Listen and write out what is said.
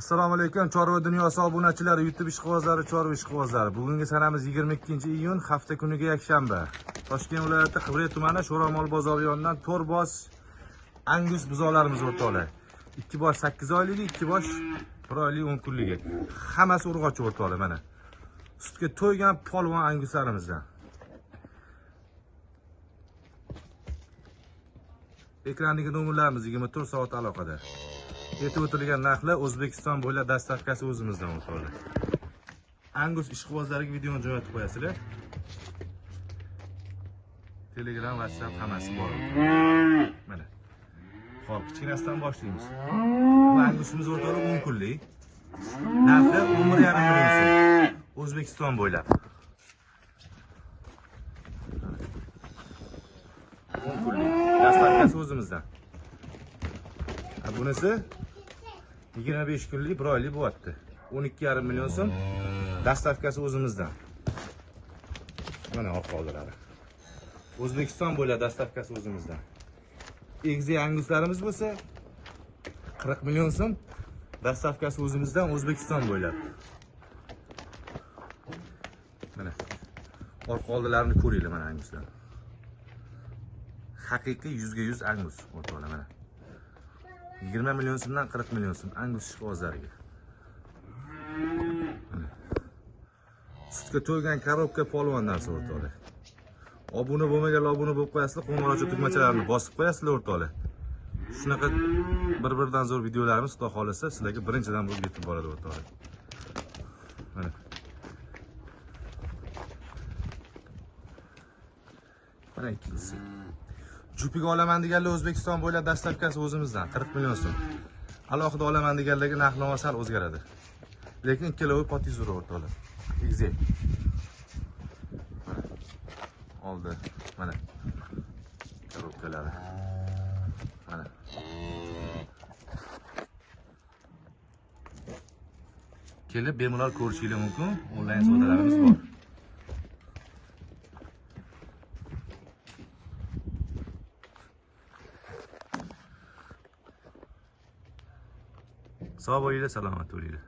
Assalomu alaykum Chorva dunyosi obunachilari, YouTube ishqibozlari, Chorva ishqibozlari. Bugungi sanamiz 22-iyun, hafta kuniga yakshanba. Toshkent viloyati Qibray tumani Sho'romol bozori yonidan 4 bosh Angus buzoqlarimiz o'rtoqlar. 2 bosh 8 oyligi, 2 bosh 1 oylik 10 kunligi. Hammasi urg'ochi o'rtoqlar mana. Sutga to'ygan polvon anguslarimizdan. Ekrandagi nomerlarimiz 24 soat aloqada. Aytib o'tilgan narxlar O'zbekiston bo'ylab dastavkasi o'zimizdan o'rtoqlar. Angus ishqibozlariga videoni jo'natib qo'yasizlar. Telegram, WhatsApp hammasi bor. Mana. Xo'p, kichkinasidan boshlaymiz. Bu Angusimiz o'rtoqlar 10 kunlik. Narxi 11,5 million so'm. O'zbekiston bo'ylab. 10 kunlik. Dastavkasi o'zimizdan. Bunisi 25 kunlik 1 oylik bo'lyapti. 12,5 million so'm. Dastavkasi o'zimizdan. Mana holdilari. O'zbekiston bo'ylab dastavkasi o'zimizdan. Egzi anguslarimiz bo'lsa 40 million so'm. Dastavkasi o'zimizdan, O'zbekiston bo'ylab. Mana orqa oldilarini ko'ringlar mana anguslar. Haqiqiy 100% angus o'rtoqlar mana. 20 million so'mdan 40 million so'm Angus ishqibozlariga. Sutga to'ygan korobka polvondan o'rtoqlar. Obuna bo'lmaganlar obuna bo'lib qo'yasizlar, qo'ng'iroqcha tugmachalarini bosib qo'yasizlar o'rtoqlar. Shunaqa bir-biridan zo'r videolarimiz xudo xolasa sizlarga birinchidan bo'lib yetib boradi o'rtoqlar. Mana. Mana ikkinchisi. Jupiga olaman deganlar O'zbekiston bo'ylab dastavkasi o'zimizdan 40 million so'm. Alohida olaman deganlarga narxnoma sal o'zgaradi. Lekin ikkalovi potiz zo'r o'rtoqlar. Egzi. Oldi. Mana. Korobkalari. Mana. Kelib bemalol ko'rishingiz mumkin. Onlayn savdolarimiz bor. Sog' bo'linglar, salomat bo'linglar.